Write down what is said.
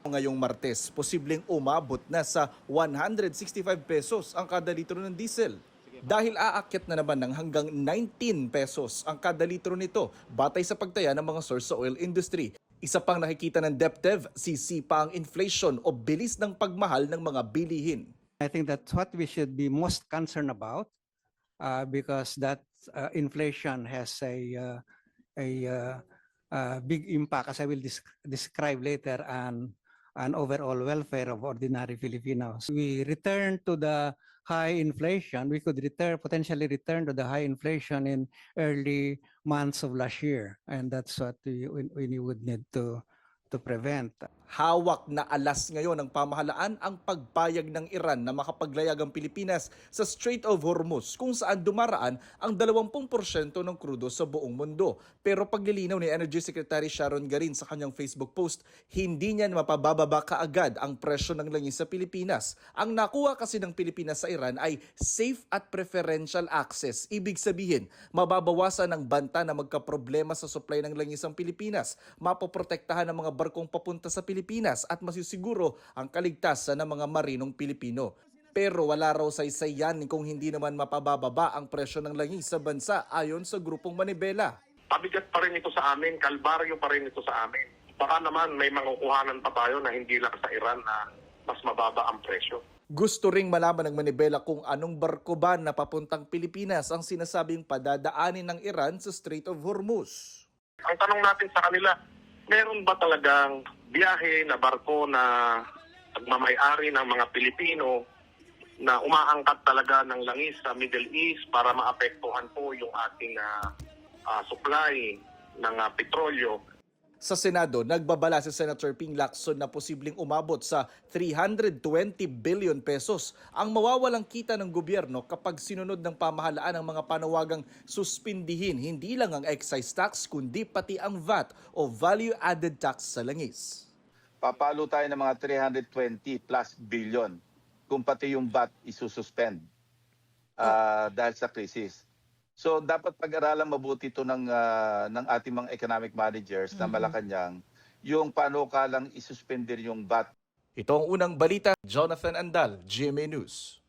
Ngayong Martes, posibleng umabot na sa 165 pesos ang kada litro ng diesel. Dahil aakyat na naman ng hanggang 19 pesos ang kada litro nito batay sa pagtaya ng mga source sa oil industry. Isa pang nakikita ng DepDev, sisipa ang inflation o bilis ng pagmahal ng mga bilihin. I think that's what we should be most concerned about because that inflation has a big impact, as I will describe later, on overall welfare of ordinary Filipinos. We return to the high inflation. We could potentially return to the high inflation in early months of last year, and that's what we would need to prevent. Hawak na alas ngayon ng pamahalaan ang pagpayag ng Iran na makapaglayag ang Pilipinas sa Strait of Hormuz kung saan dumaraan ang 20% ng krudo sa buong mundo. Pero paglilinaw ni Energy Secretary Sharon Garin sa kanyang Facebook post, hindi niya mapabababa kaagad ang presyo ng langis sa Pilipinas. Ang nakuha kasi ng Pilipinas sa Iran ay safe at preferential access. Ibig sabihin, mababawasan ang banta na magkaproblema sa supply ng langis ang Pilipinas, mapoprotektahan ang mga barkong papunta sa Pilipinas at masisiguro ang kaligtasan ng mga marinong Pilipino. Pero wala raw saysay yan kung hindi naman mapabababa ang presyo ng langis sa bansa ayon sa grupong Manibela. Pabigat pa rin ito sa amin, kalbaryo pa rin ito sa amin. Baka naman may makukuhanan pa tayo na hindi lang sa Iran na mas mababa ang presyo. Gusto ring malaman ng Manibela kung anong barko ba na papuntang Pilipinas ang sinasabing padadaanin ng Iran sa Strait of Hormuz. Ang tanong natin sa kanila, meron ba talagang biyahe na barko na nagmamay-ari ng mga Pilipino na umaangkat talaga ng langis sa Middle East para maapektuhan po yung ating supply ng petrolyo? Sa Senado, nagbabala si Senator Ping Lacson na posibleng umabot sa 320 billion pesos ang mawawalang kita ng gobyerno kapag sinunod ng pamahalaan ang mga panawagang suspindihin hindi lang ang excise tax kundi pati ang VAT o Value Added Tax sa langis. Papalo tayo ng mga 320 plus billion kung pati yung VAT isususpend dahil sa krisis. So dapat pag-aralan mabuti ito ng ating mga economic managers na Malacanang yung paano ka lang isuspender yung VAT. Ito ang unang balita, Jonathan Andal, GMA News.